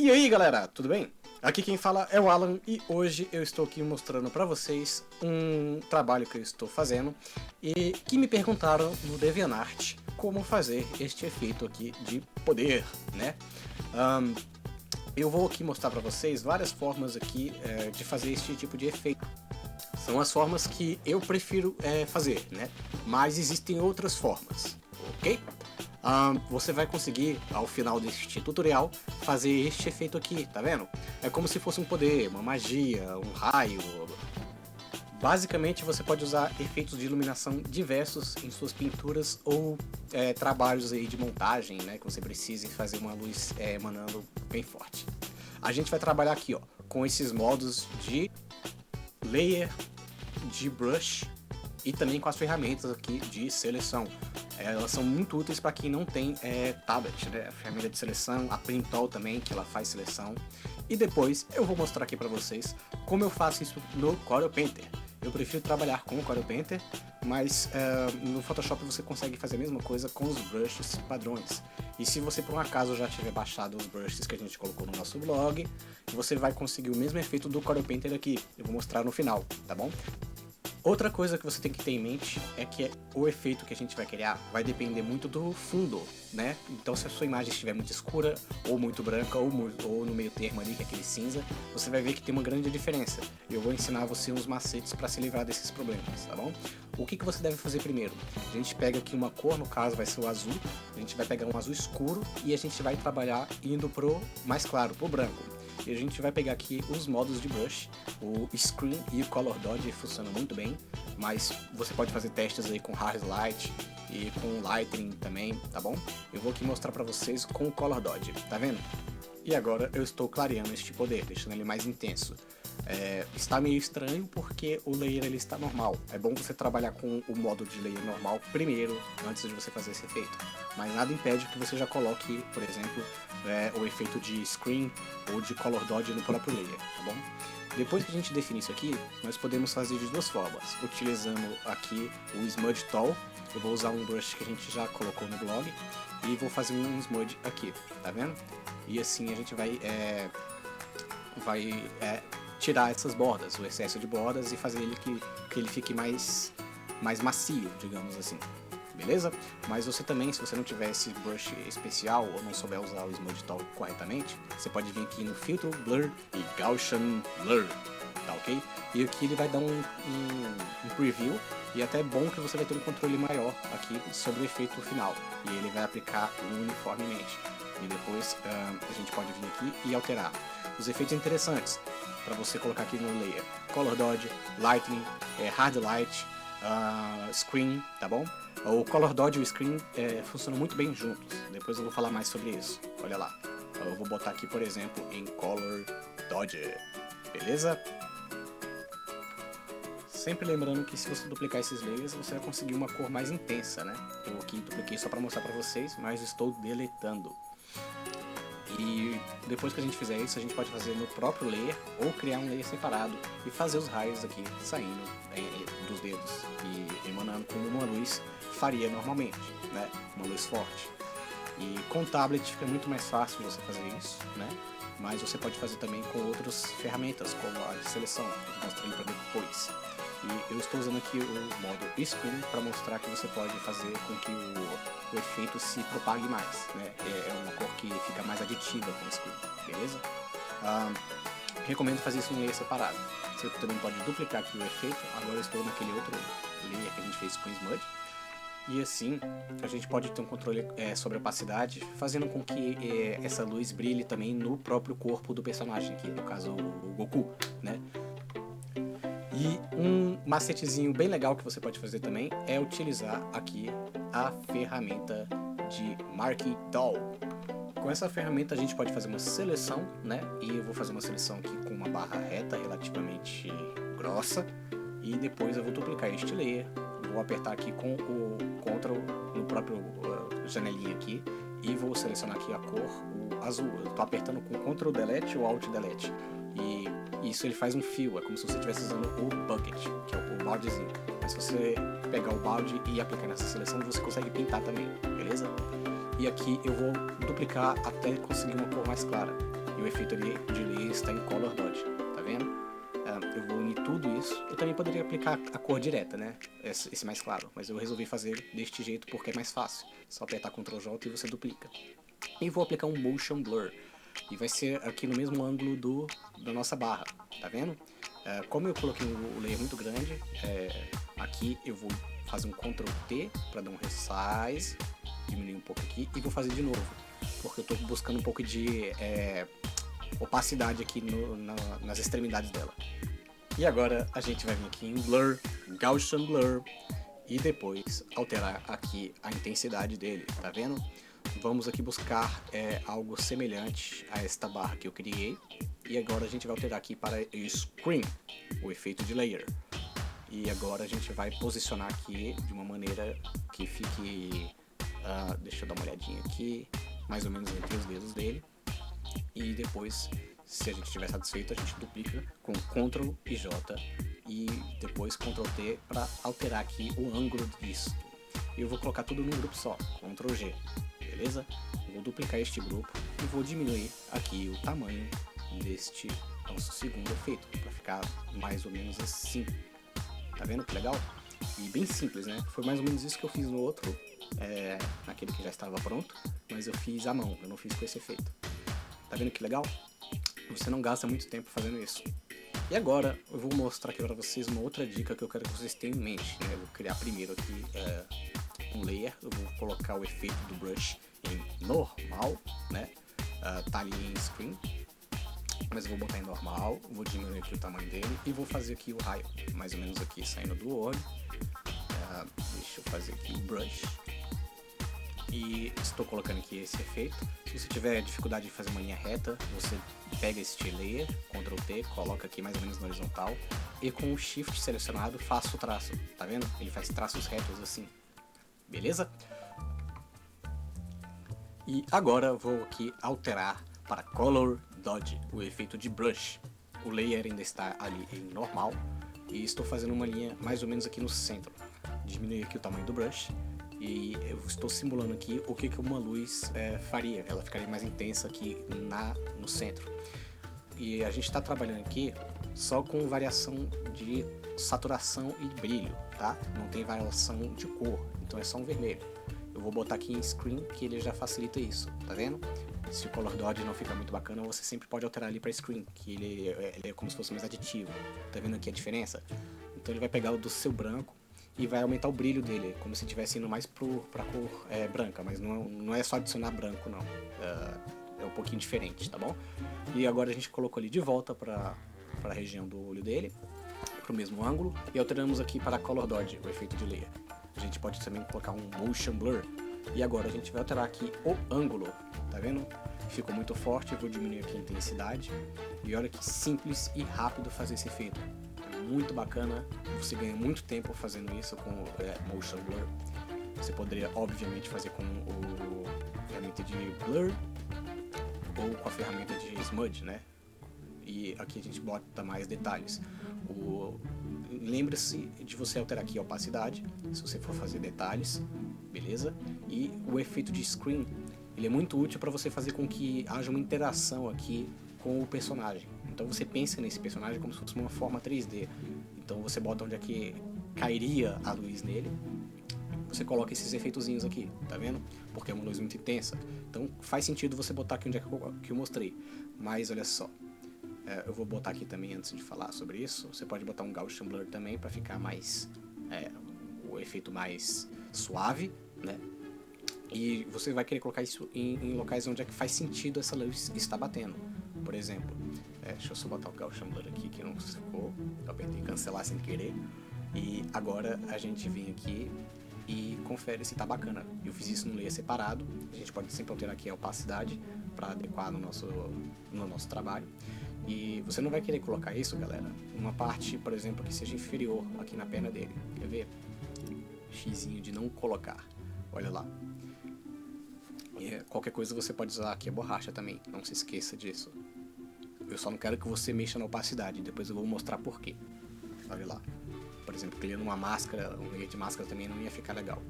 E aí galera, tudo bem? Aqui quem fala é o Alan e hoje eu estou aqui mostrando pra vocês um trabalho que eu estou fazendo e que me perguntaram no DeviantArt como fazer este efeito aqui de poder, né? Eu vou aqui mostrar pra vocês várias formas aqui de fazer este tipo de efeito. São as formas que eu prefiro fazer, né? Mas existem outras formas, ok? Você vai conseguir, ao final deste tutorial, fazer este efeito aqui, tá vendo? É como se fosse um poder, uma magia, um raio. Basicamente você pode usar efeitos de iluminação diversos em suas pinturas ou trabalhos aí de montagem, né? Que você precise fazer uma luz emanando bem forte. A gente vai trabalhar aqui, ó, com esses modos de layer, de brush e também com as ferramentas aqui de seleção. Elas são muito úteis para quem não tem tablet, né? A ferramenta de seleção, a Printol também, que ela faz seleção. E depois eu vou mostrar aqui para vocês como eu faço isso no Corel Painter. Eu prefiro trabalhar com o Corel Painter, mas no Photoshop você consegue fazer a mesma coisa com os brushes padrões. E se você por um acaso já tiver baixado os brushes que a gente colocou no nosso blog, você vai conseguir o mesmo efeito do Corel Painter aqui. Eu vou mostrar no final, tá bom? Outra coisa que você tem que ter em mente é que o efeito que a gente vai criar vai depender muito do fundo, né? Então se a sua imagem estiver muito escura, ou muito branca, ou no meio termo ali, que é aquele cinza, você vai ver que tem uma grande diferença. Eu vou ensinar você uns macetes para se livrar desses problemas, tá bom? O que você deve fazer primeiro? A gente pega aqui uma cor, no caso vai ser o azul, a gente vai pegar um azul escuro e a gente vai trabalhar indo pro mais claro, pro branco. E a gente vai pegar aqui os modos de brush, o Screen e o Color Dodge funcionam muito bem, mas você pode fazer testes aí com Hard Light e com Lightning também, tá bom? Eu vou aqui mostrar pra vocês com o Color Dodge, tá vendo? E agora eu estou clareando este poder, deixando ele mais intenso. Está meio estranho porque o layer ele está normal. É bom você trabalhar com o modo de layer normal primeiro, antes de você fazer esse efeito. Mas nada impede que você já coloque, por exemplo, o efeito de Screen ou de Color Dodge no próprio layer, tá bom? Depois que a gente definir isso aqui, nós podemos fazer de duas formas. Utilizando aqui o Smudge Tool, eu vou usar um brush que a gente já colocou no blog e vou fazer um smudge aqui, tá vendo? E assim a gente vai tirar essas bordas, o excesso de bordas e fazer ele que ele fique mais macio, digamos assim. Beleza? Mas você também, se você não tiver esse brush especial ou não souber usar o Smudge Tool corretamente, você pode vir aqui no Filtro, Blur e Gaussian Blur, tá ok? E aqui ele vai dar um preview e até é bom que você vai ter um controle maior aqui sobre o efeito final e ele vai aplicar uniformemente. E depois a gente pode vir aqui e alterar. Os efeitos interessantes para você colocar aqui no layer: Color Dodge, Lightning, Hard Light, Screen, tá bom? O Color Dodge e o Screen funcionam muito bem juntos. Depois eu vou falar mais sobre isso. Olha lá. Eu vou botar aqui, por exemplo, em Color Dodge. Beleza? Sempre lembrando que se você duplicar esses layers, você vai conseguir uma cor mais intensa, né? Eu aqui dupliquei só para mostrar para vocês, mas estou deletando. E depois que a gente fizer isso, a gente pode fazer no próprio layer ou criar um layer separado e fazer os raios aqui saindo dos dedos e emanando como uma luz faria normalmente, né? Uma luz forte. E com o tablet fica muito mais fácil você fazer isso, né? Mas você pode fazer também com outras ferramentas, como a de seleção, que eu mostrei para depois. E eu estou usando aqui o modo Spin para mostrar que você pode fazer com que o efeito se propague mais, né? É uma cor que fica mais aditiva com o Screen, beleza? Recomendo fazer isso em um layer separado. Você também pode duplicar aqui o efeito. Agora eu estou naquele outro layer que a gente fez com Smudge. E assim a gente pode ter um controle sobre a opacidade, fazendo com que essa luz brilhe também no próprio corpo do personagem, aqui no caso o Goku, né? E um macetezinho bem legal que você pode fazer também é utilizar aqui a ferramenta de Marquee Tool. Com essa ferramenta a gente pode fazer uma seleção, né? E eu vou fazer uma seleção aqui com uma barra reta relativamente grossa. E depois eu vou duplicar este layer. Vou apertar aqui com o Ctrl no próprio janelinha aqui. E vou selecionar aqui a cor, o azul. Eu estou apertando com Ctrl Delete ou Alt Delete. E isso ele faz um fio, é como se você estivesse usando o bucket, que é o baldezinho. Mas se você pegar o balde e aplicar nessa seleção, você consegue pintar também, beleza? E aqui eu vou duplicar até conseguir uma cor mais clara. e o efeito de layer está em Color Dodge, tá vendo? Eu vou unir tudo isso. Eu também poderia aplicar a cor direta, né? Esse mais claro, mas eu resolvi fazer deste jeito porque é mais fácil. Só apertar Ctrl J e você duplica. E vou aplicar um Motion Blur. E vai ser aqui no mesmo ângulo da nossa barra, tá vendo? Como eu coloquei o layer muito grande, aqui eu vou fazer um Ctrl T para dar um resize, diminuir um pouco aqui e vou fazer de novo, porque eu estou buscando um pouco de opacidade aqui nas extremidades dela. E agora a gente vai vir aqui em Blur, Gaussian Blur, e depois alterar aqui a intensidade dele, tá vendo? Vamos aqui buscar algo semelhante a esta barra que eu criei. E agora a gente vai alterar aqui para Screen, o efeito de layer. E agora a gente vai posicionar aqui de uma maneira que fique, deixa eu dar uma olhadinha aqui, mais ou menos entre os dedos dele. E depois, se a gente estiver satisfeito, a gente duplica com Ctrl e J e depois Ctrl T para alterar aqui o ângulo disso. E eu vou colocar tudo num grupo só, Ctrl G. Beleza? Eu vou duplicar este grupo e vou diminuir aqui o tamanho deste nosso segundo efeito, para ficar mais ou menos assim. Tá vendo que legal? E bem simples, né? Foi mais ou menos isso que eu fiz no outro, naquele que já estava pronto, mas eu fiz à mão, eu não fiz com esse efeito. Tá vendo que legal? Você não gasta muito tempo fazendo isso. E agora eu vou mostrar aqui para vocês uma outra dica que eu quero que vocês tenham em mente, né? Eu vou criar primeiro aqui um layer, eu vou colocar o efeito do brush em normal, né? Tá ali em screen, mas eu vou botar em normal, vou diminuir aqui o tamanho dele e vou fazer aqui o raio, mais ou menos aqui saindo do olho. Deixa eu fazer aqui o brush e estou colocando aqui esse efeito. Se você tiver dificuldade de fazer uma linha reta, você pega este layer, Ctrl T, coloca aqui mais ou menos na horizontal e com o Shift selecionado faça o traço, tá vendo? Ele faz traços retos assim, beleza? E agora vou aqui alterar para Color Dodge, o efeito de brush. O layer ainda está ali em normal e estou fazendo uma linha mais ou menos aqui no centro. Diminuir aqui o tamanho do brush e eu estou simulando aqui o que uma luz faria. Ela ficaria mais intensa aqui no centro. E a gente está trabalhando aqui só com variação de saturação e brilho, tá? Não tem variação de cor, então é só um vermelho. Eu vou botar aqui em Screen que ele já facilita isso, tá vendo? Se o Color Dodge não fica muito bacana, você sempre pode alterar ali para Screen, que ele é como se fosse mais aditivo. Tá vendo aqui a diferença? Então ele vai pegar o do seu branco e vai aumentar o brilho dele, como se estivesse indo mais pra cor branca, mas não é só adicionar branco não, é um pouquinho diferente, tá bom? E agora a gente colocou ele de volta para a região do olho dele, para o mesmo ângulo, e alteramos aqui para Color Dodge, o efeito de layer. A gente pode também colocar um Motion Blur, e agora a gente vai alterar aqui o ângulo, tá vendo? Ficou muito forte, eu vou diminuir aqui a intensidade, e olha que simples e rápido fazer esse efeito. Muito bacana, você ganha muito tempo fazendo isso com Motion Blur. Você poderia obviamente fazer com a ferramenta de Blur ou com a ferramenta de Smudge, né? E aqui a gente bota mais detalhes. Lembre-se de você alterar aqui a opacidade, se você for fazer detalhes, beleza? E o efeito de Screen, ele é muito útil para você fazer com que haja uma interação aqui com o personagem. Então você pensa nesse personagem como se fosse uma forma 3D. Então você bota onde é que cairia a luz nele. Você coloca esses efeitozinhos aqui, tá vendo? Porque é uma luz muito intensa. Então faz sentido você botar aqui onde é que eu mostrei. Mas olha só, eu vou botar aqui também antes de falar sobre isso. Você pode botar um Gaussian Blur também para ficar mais o efeito mais suave, né? E você vai querer colocar isso em locais onde é que faz sentido essa luz estar batendo. Por exemplo, deixa eu só botar o Gaussian Blur aqui que não ficou, eu apertei cancelar sem querer. E agora a gente vem aqui e confere se tá bacana. Eu fiz isso no layer separado, a gente pode sempre alterar aqui a opacidade para adequar no nosso trabalho. E você não vai querer colocar isso, galera, numa parte, por exemplo, que seja inferior aqui na perna dele. Quer ver? Xzinho de não colocar. Olha lá. E qualquer coisa você pode usar aqui a borracha também, não se esqueça disso. Eu só não quero que você mexa na opacidade, depois eu vou mostrar por quê. Olha lá. Por exemplo, criando uma máscara, um layer de máscara também não ia ficar legal.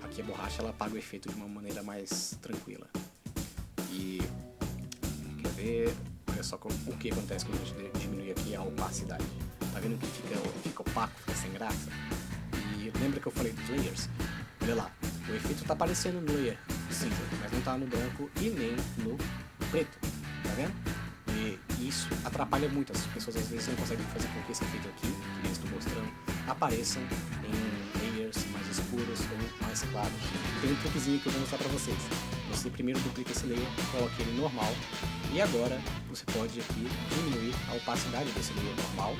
Aqui a borracha ela apaga o efeito de uma maneira mais tranquila. E quer ver, olha só o que acontece quando a gente diminui aqui a opacidade. Tá vendo que fica opaco, fica sem graça? E lembra que eu falei dos layers? Olha lá, o efeito tá aparecendo no layer cinza, mas não tá no branco e nem no preto, tá vendo? E isso atrapalha muito, as pessoas às vezes não conseguem fazer com que esse efeito aqui, que eu estou mostrando, apareçam em layers mais escuros ou mais claros. Tem um truquezinho que eu vou mostrar pra vocês. Você primeiro duplica esse layer, coloca ele normal, e agora você pode aqui diminuir a opacidade desse layer normal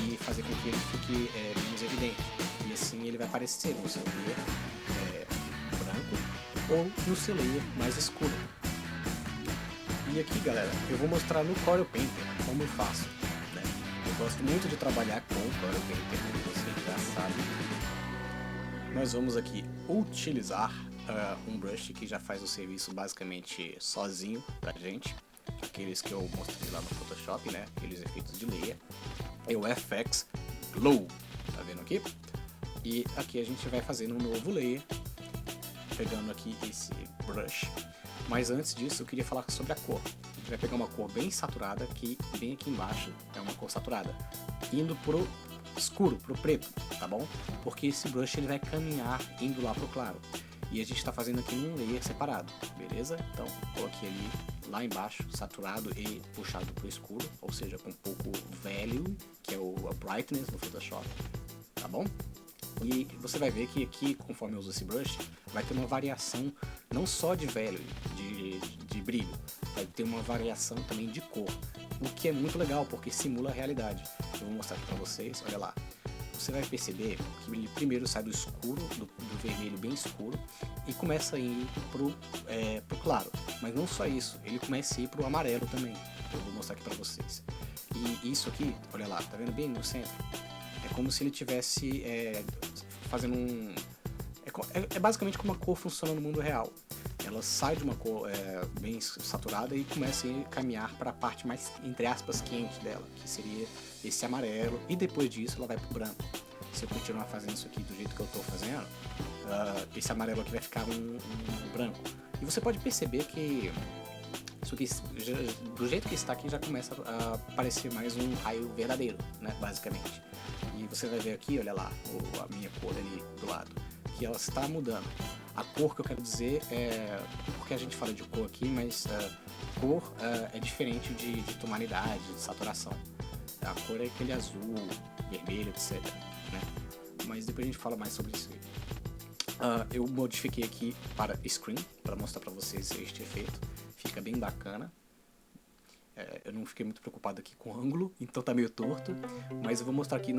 e fazer com que ele fique menos evidente. E assim ele vai aparecer no seu layer branco ou no seu layer mais escuro. E aqui, galera, eu vou mostrar no Corel Painter como eu faço, né? Eu gosto muito de trabalhar com o Corel Painter, como você já sabe. Nós vamos aqui utilizar um brush que já faz o serviço basicamente sozinho pra gente. Aqueles que eu mostrei lá no Photoshop, né? Aqueles efeitos de layer. É o FX Glow, tá vendo aqui? E aqui a gente vai fazendo um novo layer, pegando aqui esse brush. Mas antes disso, eu queria falar sobre a cor. A gente vai pegar uma cor bem saturada, que bem aqui embaixo é uma cor saturada, indo pro escuro, pro preto, tá bom? Porque esse brush ele vai caminhar indo lá pro claro. E a gente está fazendo aqui num layer separado, beleza? Então, coloquei ali lá embaixo, saturado e puxado pro escuro, ou seja, com um pouco value, que é a brightness do Photoshop, tá bom? E você vai ver que aqui, conforme eu uso esse brush, vai ter uma variação não só de value, de brilho, vai ter uma variação também de cor, o que é muito legal porque simula a realidade. Eu vou mostrar aqui pra vocês, olha lá. Você vai perceber que ele primeiro sai do escuro, do vermelho bem escuro, e começa a ir pro claro. Mas não só isso, ele começa a ir pro amarelo também. Eu vou mostrar aqui pra vocês. E isso aqui, olha lá, tá vendo bem no centro? É como se ele tivesse fazendo um... É basicamente como a cor funciona no mundo real. Ela sai de uma cor bem saturada e começa a caminhar para a parte mais, entre aspas, quente dela, que seria esse amarelo, e depois disso ela vai pro branco. Se eu continuar fazendo isso aqui do jeito que eu estou fazendo, esse amarelo aqui vai ficar um branco. E você pode perceber que isso aqui, do jeito que está aqui, já começa a parecer mais um raio verdadeiro, né, basicamente. E você vai ver aqui, olha lá, a minha cor ali do lado, que ela está mudando. A cor que eu quero dizer é... porque a gente fala de cor aqui, mas cor é diferente de tonalidade, de saturação. A cor é aquele azul, vermelho, etc, né? Mas depois a gente fala mais sobre isso aí. Eu modifiquei aqui para Screen, para mostrar para vocês este efeito. Fica bem bacana. Eu não fiquei muito preocupado aqui com o ângulo, então tá meio torto. Mas eu vou mostrar aqui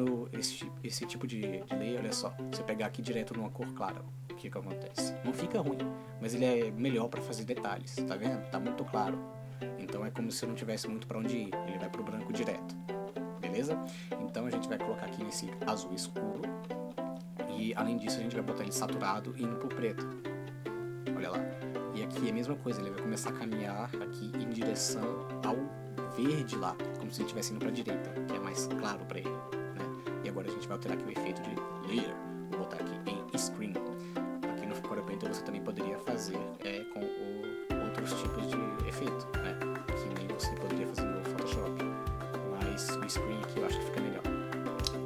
esse tipo de layer, olha só. Você pegar aqui direto numa cor clara, o que acontece? Não fica ruim, mas ele é melhor para fazer detalhes, tá vendo? Tá muito claro. Então é como se eu não tivesse muito para onde ir, ele vai pro branco direto. Beleza? Então a gente vai colocar aqui nesse azul escuro. E além disso a gente vai botar ele saturado e indo pro preto. Olha lá. E aqui é a mesma coisa, ele vai começar a caminhar aqui em direção ao verde lá, como se ele estivesse indo para a direita, que é mais claro para ele, né? E agora a gente vai alterar aqui o efeito de layer, vou botar aqui em screen. Aqui no Corel Painter você também poderia fazer com outros tipos de efeito, né? Que nem você poderia fazer no Photoshop, mas o screen aqui eu acho que fica melhor.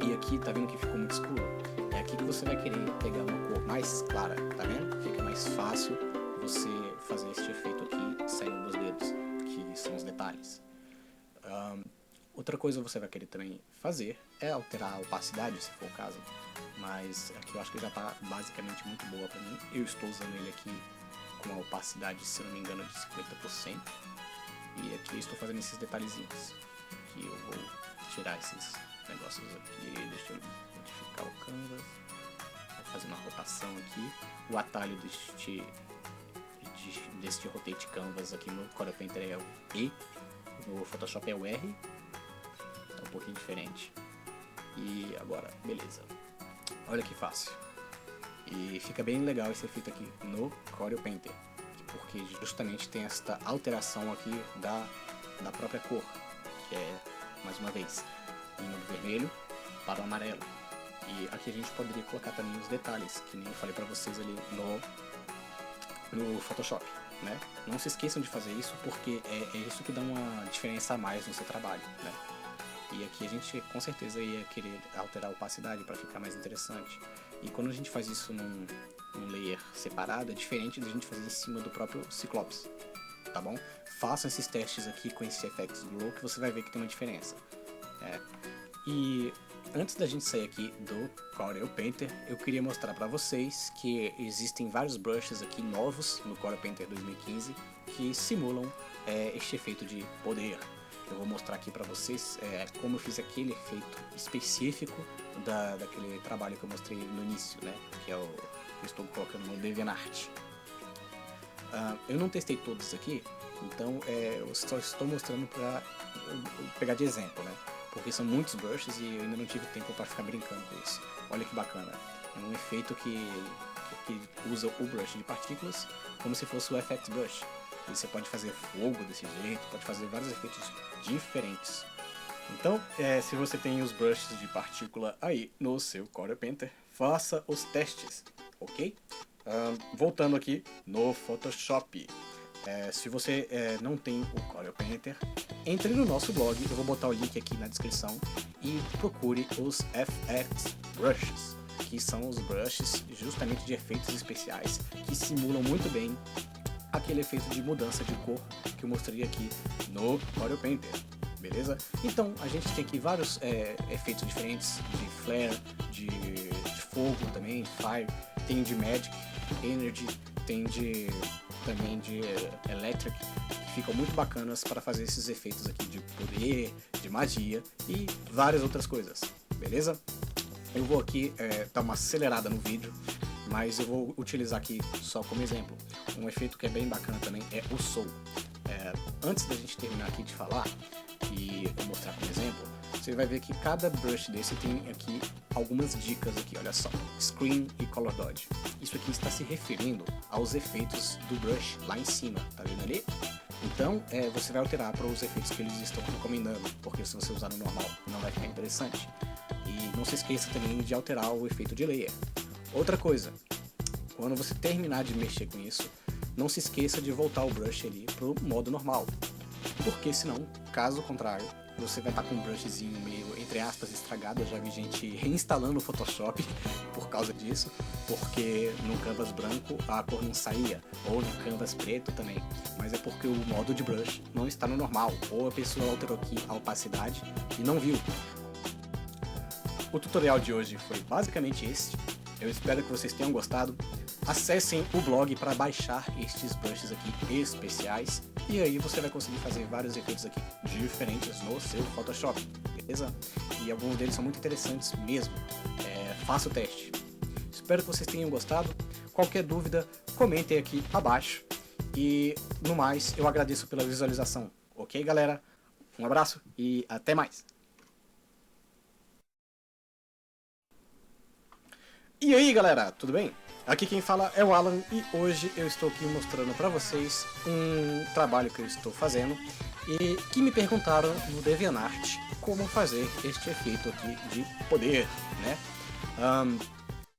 E aqui, tá vendo que ficou muito escuro? É aqui que você vai querer pegar uma cor mais clara, tá vendo? Fica mais fácil você fazer este efeito aqui saindo dos dedos, que são os detalhes. Outra coisa que você vai querer também fazer é alterar a opacidade, se for o caso, mas aqui eu acho que já está basicamente muito boa para mim. Eu estou usando ele aqui com a opacidade, se eu não me engano, de 50%, e aqui eu estou fazendo esses detalhezinhos, que eu vou tirar esses negócios aqui, deixa eu modificar o canvas, vou fazer uma rotação aqui, o atalho deste Rotate Canvas aqui no Corel Painter é o E, no Photoshop é o R, é um pouquinho diferente. E agora, beleza. Olha que fácil. E fica bem legal esse efeito aqui no Corel Painter, porque justamente tem esta alteração aqui da própria cor, que é, mais uma vez, indo do vermelho para o amarelo. E aqui a gente poderia colocar também os detalhes, que nem eu falei pra vocês ali no Photoshop, né? Não se esqueçam de fazer isso, porque é isso que dá uma diferença a mais no seu trabalho, né? E aqui a gente com certeza ia querer alterar a opacidade para ficar mais interessante. E quando a gente faz isso num layer separado, é diferente da gente fazer em cima do próprio Cyclops, tá bom? Façam esses testes aqui com esse FX Glow que você vai ver que tem uma diferença. E antes da gente sair aqui do Corel Painter, eu queria mostrar para vocês que existem vários brushes aqui novos no Corel Painter 2015 que simulam este efeito de poder. Eu vou mostrar aqui para vocês como eu fiz aquele efeito específico daquele trabalho que eu mostrei no início, né? Que é o que eu estou colocando no DeviantArt. Eu não testei todos aqui, então eu só estou mostrando para pegar de exemplo, né? Porque são muitos brushes e eu ainda não tive tempo para ficar brincando com isso. Olha que bacana, é um efeito que usa o brush de partículas como se fosse o FX Brush. E você pode fazer fogo desse jeito, pode fazer vários efeitos diferentes. Então, se você tem os brushes de partícula aí no seu Corel Painter, faça os testes, ok? Voltando aqui no Photoshop. Se você não tem o Corel Painter, entre no nosso blog, eu vou botar o link aqui na descrição e procure os FX Brushes, que são os brushes justamente de efeitos especiais que simulam muito bem aquele efeito de mudança de cor que eu mostrei aqui no Corel Painter, beleza? Então a gente tem aqui vários efeitos diferentes de flare, de fogo também, fire, tem de magic, energy, tem também de electric, que ficam muito bacanas para fazer esses efeitos aqui de poder, de magia e várias outras coisas, beleza? Eu vou aqui dar uma acelerada no vídeo, mas eu vou utilizar aqui só como exemplo. Um efeito que é bem bacana também é o Soul. Antes da gente terminar aqui de falar e eu mostrar como exemplo, você vai ver que cada brush desse tem aqui algumas dicas aqui, olha só. Screen e Color Dodge. Isso aqui está se referindo aos efeitos do brush lá em cima, tá vendo ali? Então você vai alterar para os efeitos que eles estão recomendando, porque se você usar no normal não vai ficar interessante. E não se esqueça também de alterar o efeito de layer. Outra coisa, quando você terminar de mexer com isso, não se esqueça de voltar o brush ali pro modo normal, porque senão, caso contrário, você vai estar com um brushzinho meio, entre aspas, estragado. Eu já vi gente reinstalando o Photoshop por causa disso, porque no canvas branco a cor não saía, ou no canvas preto também, mas é porque o modo de brush não está no normal, ou a pessoa alterou aqui a opacidade e não viu. O tutorial de hoje foi basicamente esse. Eu espero que vocês tenham gostado. Acessem o blog para baixar estes brushes aqui especiais. E aí você vai conseguir fazer vários efeitos aqui diferentes no seu Photoshop, beleza? E alguns deles são muito interessantes mesmo. Faça o teste. Espero que vocês tenham gostado. Qualquer dúvida, comentem aqui abaixo. E no mais, eu agradeço pela visualização. Ok, galera? Um abraço e até mais! E aí galera, tudo bem? Aqui quem fala é o Alan e hoje eu estou aqui mostrando para vocês um trabalho que eu estou fazendo e que me perguntaram no DeviantArt como fazer este efeito aqui de poder, né?